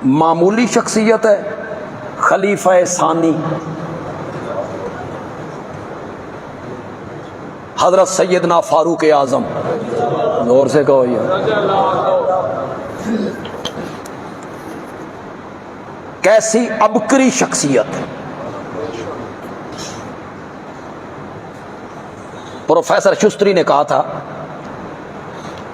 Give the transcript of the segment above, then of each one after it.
معمولی شخصیت ہے، خلیفہ ثانی حضرت سیدنا فاروق اعظم، زور سے کہو یار، کیسی عبقری شخصیت ہے۔ پروفیسر شستری نے کہا تھا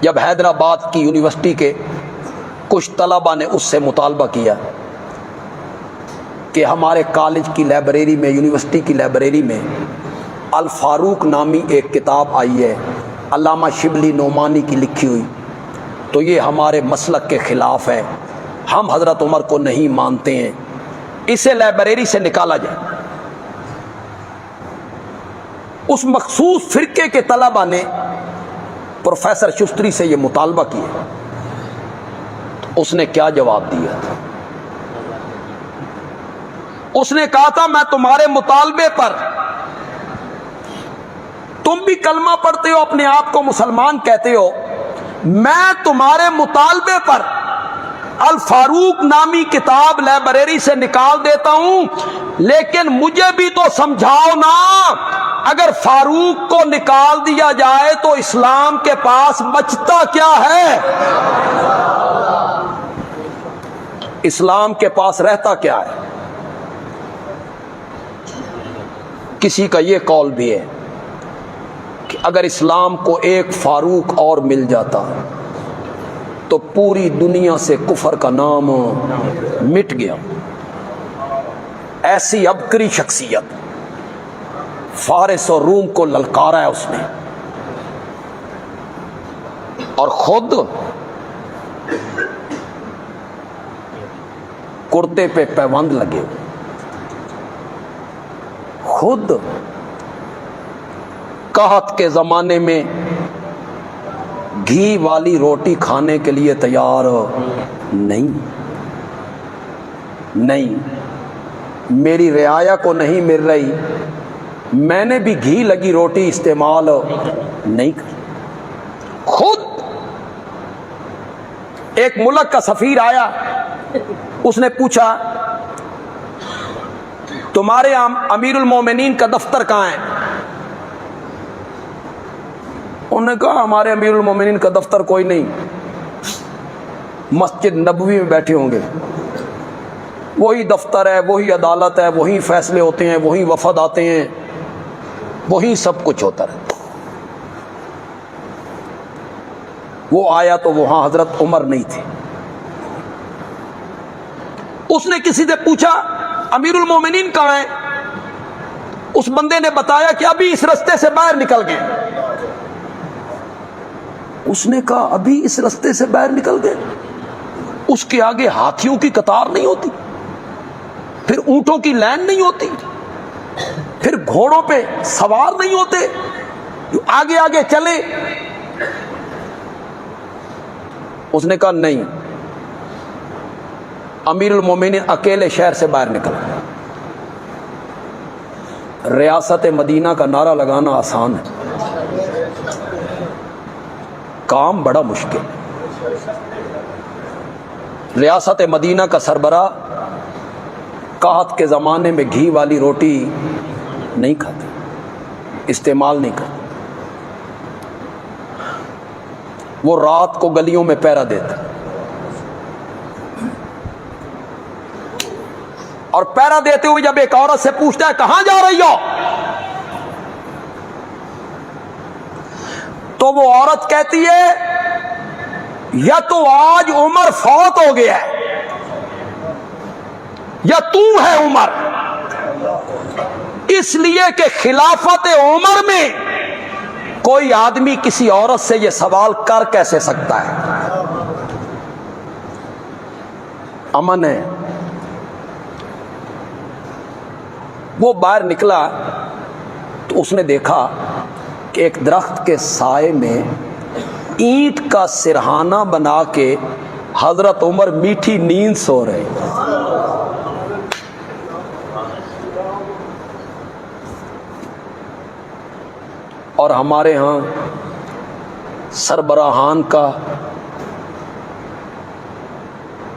جب حیدرآباد کی یونیورسٹی کے کچھ طلباء نے اس سے مطالبہ کیا کہ ہمارے کالج کی لائبریری میں، یونیورسٹی کی لائبریری میں الفاروق نامی ایک کتاب آئی ہے علامہ شبلی نعمانی کی لکھی ہوئی، تو یہ ہمارے مسلک کے خلاف ہے، ہم حضرت عمر کو نہیں مانتے ہیں، اسے لائبریری سے نکالا جائے۔ اس مخصوص فرقے کے طلباء نے پروفیسر شستری سے یہ مطالبہ کیا، تو اس نے کیا جواب دیا تھا؟ اس نے کہا تھا میں تمہارے مطالبے پر، تم بھی کلمہ پڑھتے ہو، اپنے آپ کو مسلمان کہتے ہو، میں تمہارے مطالبے پر الفاروق نامی کتاب لائبریری سے نکال دیتا ہوں، لیکن مجھے بھی تو سمجھاؤ نا، اگر فاروق کو نکال دیا جائے تو اسلام کے پاس بچتا کیا ہے؟ اسلام کے پاس رہتا کیا ہے؟ کسی کا یہ قول بھی ہے کہ اگر اسلام کو ایک فاروق اور مل جاتا تو پوری دنیا سے کفر کا نام مٹ گیا۔ ایسی عبقری شخصیت، فارس اور روم کو للکارا ہے اس نے، اور خود کرتے پہ پیوند لگے، خود قحط کے زمانے میں گھی والی روٹی کھانے کے لیے تیار نہیں، میری رعایا کو نہیں مل رہی، میں نے بھی گھی لگی روٹی استعمال نہیں کر۔ خود ایک ملک کا سفیر آیا، اس نے پوچھا تمہارے امیر المومنین کا دفتر کہاں ہے؟ انہوں نے کہا ہمارے امیر المومنین کا دفتر کوئی نہیں، مسجد نبوی میں بیٹھے ہوں گے، وہی دفتر ہے، وہی عدالت ہے، وہی فیصلے ہوتے ہیں، وہی وفد آتے ہیں، وہی سب کچھ ہوتا رہتا۔ وہ آیا تو وہاں حضرت عمر نہیں تھے۔ اس نے کسی سے پوچھا امیر المومنین کہاں ہیں؟ اس بندے نے بتایا کہ ابھی اس رستے سے باہر نکل گئے۔ اس نے کہا ابھی اس رستے سے باہر نکل گئے؟ اس کے آگے ہاتھیوں کی قطار نہیں ہوتی، پھر اونٹوں کی لائن نہیں ہوتی، پھر گھوڑوں پہ سوار نہیں ہوتے جو آگے آگے چلے؟ اس نے کہا نہیں، امیر المومنین اکیلے شہر سے باہر نکل گئے۔ ریاست مدینہ کا نعرہ لگانا آسان ہے، کام بڑا مشکل ہے۔ ریاست مدینہ کا سربراہ قحط کے زمانے میں گھی والی روٹی نہیں کھاتے، استعمال نہیں کرتے، وہ رات کو گلیوں میں پہرا دیتا، اور پہرا دیتے ہوئے جب ایک عورت سے پوچھتا ہے کہاں جا رہی ہو، تو وہ عورت کہتی ہے یا تو آج عمر فوت ہو گیا ہے یا تو ہے عمر، اس لیے کہ خلافت عمر میں کوئی آدمی کسی عورت سے یہ سوال کر کیسے سکتا ہے؟ امن ہے۔ وہ باہر نکلا تو اس نے دیکھا کہ ایک درخت کے سائے میں اینٹ کا سرہانہ بنا کے حضرت عمر میٹھی نیند سو رہے۔ اور ہمارے ہاں سربراہان کا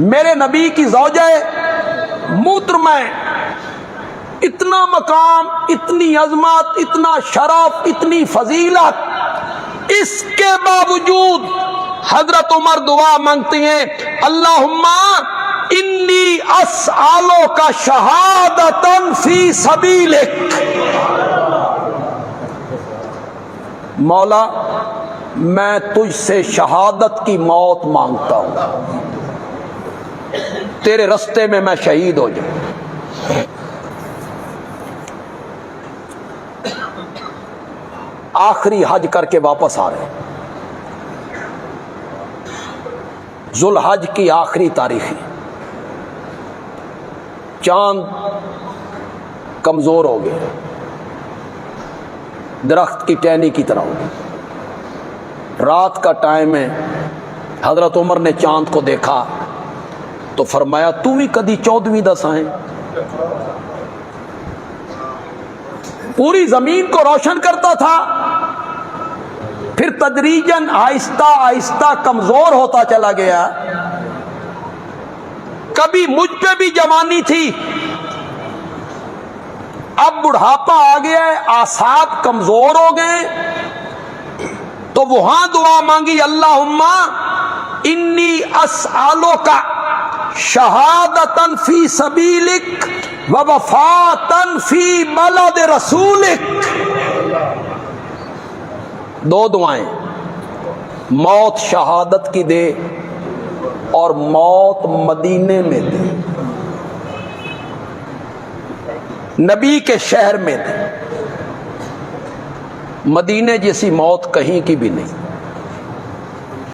میرے نبی کی زوجہ محترمہ، اتنا مقام، اتنی عظمت، اتنا شرف، اتنی فضیلت، اس کے باوجود حضرت عمر دعا مانگتی ہیں، اللہم انی اسألک شہادتا فی سبیلک، مولا میں تجھ سے شہادت کی موت مانگتا ہوں، تیرے رستے میں میں شہید ہو جاؤں۔ آخری حج کر کے واپس آ رہے ہیں، ذوالحج کی آخری تاریخ ہے، چاند کمزور ہو گئے، درخت کی ٹہنی کی طرح ہو گئے، رات کا ٹائم ہے، حضرت عمر نے چاند کو دیکھا تو فرمایا تو بھی کدی 14ویں دس آئیں، پوری زمین کو روشن کرتا تھا، پھر تدریجاً آہستہ آہستہ کمزور ہوتا چلا گیا، کبھی مجھ پہ بھی جوانی تھی، اب بڑھاپا آ گیا ہے، اعصاب کمزور ہو گئے، تو وہاں دعا مانگی، اللہم انی اسألک شہادتا فی سبیلک ووفاتا فی بلد رسولک۔ دو دعائیں، موت شہادت کی دے اور موت مدینے میں دے، نبی کے شہر میں دے، مدینے جیسی موت کہیں کی بھی نہیں۔